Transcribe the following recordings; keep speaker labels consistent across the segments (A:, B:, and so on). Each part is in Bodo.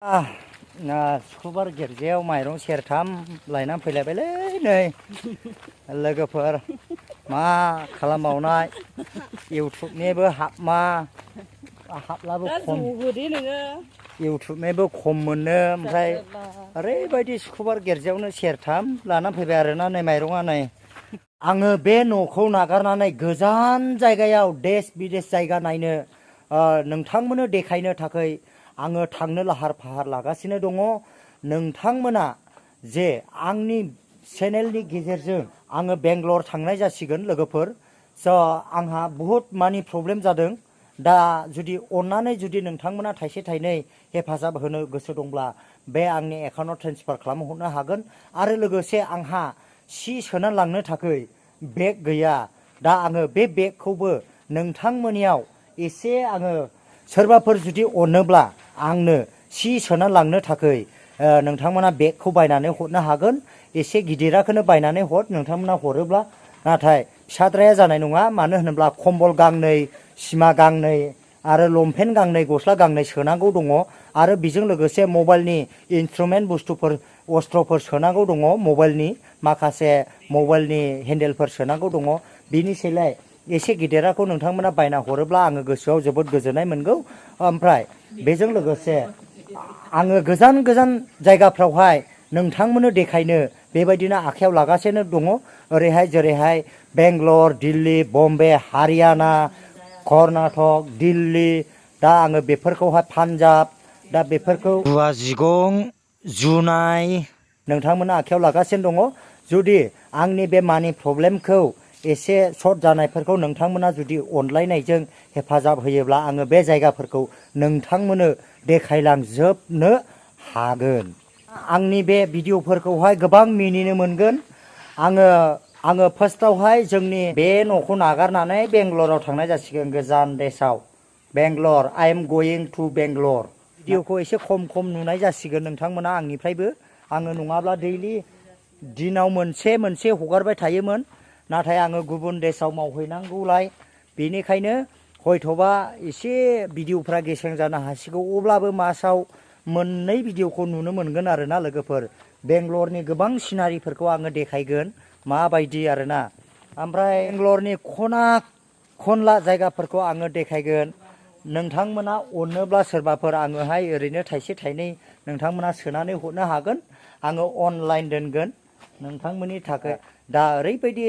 A: सुबार गिर्जायाव माइरं सेरथाम लायना फैलायबायलै नै लोगोफोर मा खालामबावनाय इउटुबनिबो हाबलाबो खम इउटुबनिबो खम मोनो ओमफ्राय ओरैबायदि सुबार गिर्जायावनो सेरथाम लाना फैबाय आरोना नै माइरङा नै आङो बे न'खौ नागारनानै गोजान जायगायाव देश बिदेश जायगा नायनो नोंथांमोननो देखायनो थाखाय आङो थांनो लाहार फाहार लागासिनो दङ। नोंथांमोना जे आंनि चेनेलनि गेजेरजों आङो बेंगलर थांनाय जासिगोन लोगोफोर। आंहा बहुद मानि प्रब्लेम जादों। दा जुदि अननानै जुदि नोंथांमोना थाइसे थाइनै हेफाजाब होनो गोसो दंब्ला बे आंनि एकाउन्टआव ट्रेन्सफार खालामहरनो हागोन। आरो लोगोसे आंहा सि सोना लांनो थाखाय बेग गैया। दा आङो बे बेगखौबो नोंथांमोननियाव एसे आङो सोरबाफोर जुदि अनोब्ला आंनो सि सोना लांनो थाखाय नोंथांमोना बेगखौ बायनानै हरनो हागोन। एसे गिदिराखौनो बायनानै हर नोंथांमोना हरोब्ला, नाथाय फिसाद्राया जानाय नङा। मानो होनोब्ला कम्बल गांनै, सिमा गांनै आरो लंपेन्ट गांनै, गस्ला गांनै सोनांगौ दङ। आरो बेजों लोगोसे मबाइलनि इन्सट्रुमेन्ट बुस्थुफोर अस्त्रफोर सोनांगौ दङ। मबाइलनि माखासे मबाइलनि हेन्देलफोर सोनांगौ दङ। बिनि सोलाय एसे गिदिराखौ नोंथांमोना बायना हरोब्ला आङो गोसोआव जोबोद गोजोननाय मोनगौ। ओमफ्राय बेजों लोगोसे आङो गोजान गोजान जायगाफ्रावहाय नोंथांमोननो देखायनो बेबायदिनो आखायाव लागासिनो दङ। जेरैहाय बेंगलर, दिल्ली, बम्बे, हारियाना, कर्नाटक, दिल्ली, दा आङो बेफोरखौहाय पान्जाब, दा बेफोरखौ जिगं जुनाय नोंथांमोना आखायाव लागासिनो दङ। जुदि आंनि बे मानि प्रब्लेमखौ एसे सर्ट जानायफोरखौ नोंथांमोना जुदि अनलायनायजों हेफाजाब होयोब्ला आङो बे जायगाफोरखौ नोंथांमोननो देखायलांजोबनो हागोन। आंनि बे भिडिअफोरखौहाय गोबां मिनिनो मोनगोन। आङो फार्स्टआवहाय जोंनि बे न'खौ नागारनानै बेंगलराव थांनाय जासिगोन, गोजान देशआव। बेंगलर, आइ एम गयिं टु बेंगलर। भिडिअखौ एसे खम नुनाय जासिगोन नोंथांमोना आंनिफ्रायबो। आङो नङाब्ला दैलि दिनाव मोनसे हगारबाय थायोमोन। नाथाय आङो गुबुन देशआव मावहैनांगौलाय बेनिखायनो हयथ'बा एसे भिडिअफ्रा गेसें जानो हासिगौ। अब्लाबो मासाव मोननै भिडिअखौ नुनो मोनगोन आरोना लोगोफोर। बेंगलरनि गोबां सिनारिफोरखौ आङो देखायगोन माबायदि आरोना। ओमफ्राय बेंगलरनि खना खनला जायगाफोरखौ आङो देखायगोन। नोंथांमोना अनोब्ला सोरबाफोर आङोहाय ओरैनो थाइसे थाइनै नोंथांमोना सोनानै हरनो हागोन। आङो अनलाइन दोनगोन नोंथांमोननि थाखाय। दा ओरैबायदि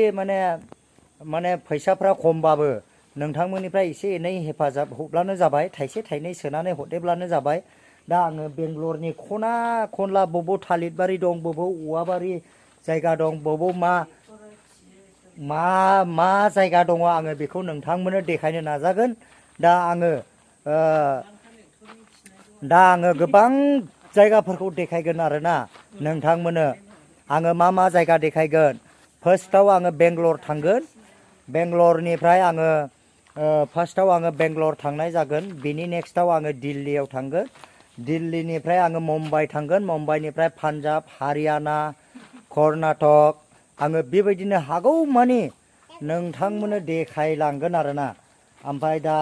A: माने फैसाफ्रा खमबाबो नोंथांमोननिफ्राय एसे एनै हेफाजाब हरब्लानो जाबाय, थाइसे थाइनै सोनानै हरदेब्लानो जाबाय। दा आङो बेंगलरनि खना खनला बबाव थालिर बारि दं, बबाव औवा बारि जायगा दं, बबाव मा जायगा दङ आङो बेखौ नोंथांमोननो देखायनो नाजागोन। दा आङो गोबां जायगाफोरखौ देखायगोन आरोना नोंथांमोननो। आङो मा जायगा देखायगोन। फार्स्टआव आङो बेंगलर थांगोन। बेंगलरनिफ्राय आङो फार्स्टआव आङो बेंगलर थांनाय जागोन। बिनि नेक्स्टआव आङो दिल्लीयाव थांगोन। दिल्लीनिफ्राय आङो मुम्बाइ थांगोन। मुम्बाइनिफ्राय पान्जाब, हारियाना, कर्नाटक, आङो बेबायदिनो हागौमानि नोंथांमोननो देखायलांगोन आरोना। ओमफ्राय दा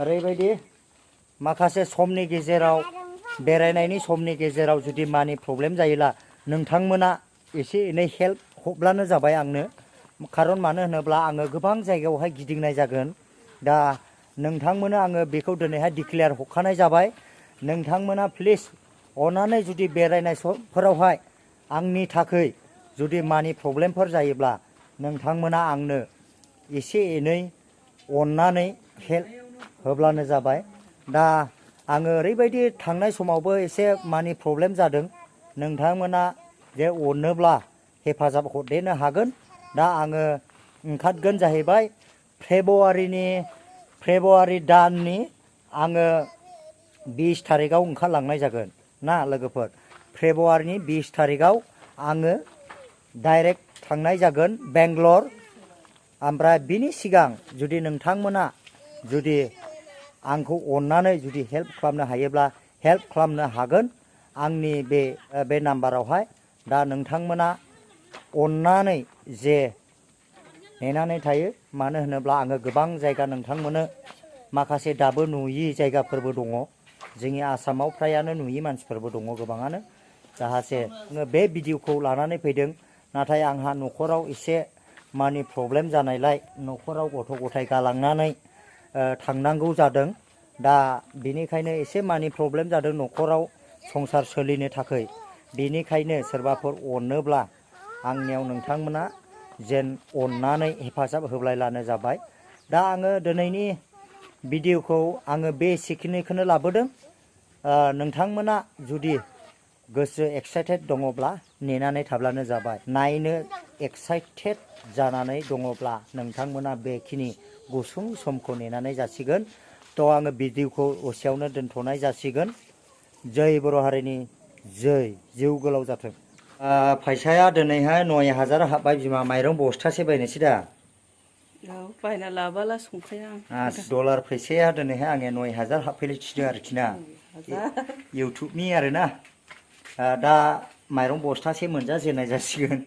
A: ओरैबायदि माखासे समनि गेजेराव, बेरायनायनि समनि गेजेराव जुदि मानि प्रब्लेम जायोब्ला नोंथांमोना एसे एनै हेल्प हरब्लानो जाबाय आंनो। खारन मानो होनोब्ला आङो गोबां जायगायावहाय गिदिंनाय जागोन। दा नोंथांमोननो आङो बेखौ दिनैहाय डिक्लेयार हरखानाय जाबाय। नोंथांमोना प्लिज अननानै जुदि बेरायनाय समफोरावहाय आंनि थाखाय जुदि मानि प्रब्लेमफोर जायोब्ला नोंथांमोना आंनो एसे एनै अननानै हेल्प होब्लानो जाबाय। दा आङो ओरैबायदि थांनाय समावबो एसे मानि प्रब्लेम जादों। नोंथांमोना जे अनोब्ला हेफाजाब हरदेरनो हागोन। दा आङो ओंखारगोन जाहैबाय फेब्रुवारि दाननि आङो 20 थारिखआव ओंखारलांनाय जागोन ना लोगोफोर। फेब्रुवारिनि 20 थारिखआव आङो डाइरेक्ट थांनाय जागोन बेंगलर। ओमफ्राय बिनि सिगां जुदि नोंथांमोना जुदि आंखौ अननानै जुदि हेल्प खालामनो हायोब्ला हेल्प खालामनो हागोन आंनि बे नाम्बारावहाय। दा नोंथांमोना अननानै जे नेनानै थायो। मानो होनोब्ला आङो गोबां जायगा नोंथांमोननो माखासे दाबो नुयि जायगाफोरबो दङ। जोंनि आसामाव फ्रायानो नुयि मानसिफोरबो दङ गोबाङानो जाहासे आङो बे भिडिअखौ लानानै फैदों नाथाय आंहा न'खराव एसे मानि प्रब्लेम जानायलाय न'खराव गथ' गथाय गालांनानै थांनांगौ जादों दा बेनिखायनो एसे मानि प्रब्लेम जादों न'खराव संसार सोलिनो थाखाय बेनिखायनो सोरबाफोर अनोब्ला आंनियाव नोंथांमोना जेन अननानै हेफाजाब होलायलानो जाबाय दा आङो दिनैनि भिडिअखौ आङो बेसिकनिखौनो लाबोदों नोंथांमोना जुदि गोसो एक्साइटेड दङब्ला नेनानै थाब्लानो जाबाय नायनो एक्साइटेड जानानै दङब्ला नोंथांमोना बेखिनि गुसुं समखौ नेनानै जासिगोन थ' आङो भिडिअखौ एसेयावनो दोनथ'नाय जासिगोन जय बर' हारिनि जय जिउ गोलाव जाथों फैसाया दिनैहाय 9,000 हाबबाय बिमा माइरं बस्थासे बायनोसै दा
B: बायना लाबाला संखाया
A: डलार फैसाया दिनैहाय आंनिया 9,000 हाबफैलायथिदों आरोखि ना इउटुबनि आरोना दा माइरं बस्थासे मोनजाजेननाय जासिगोन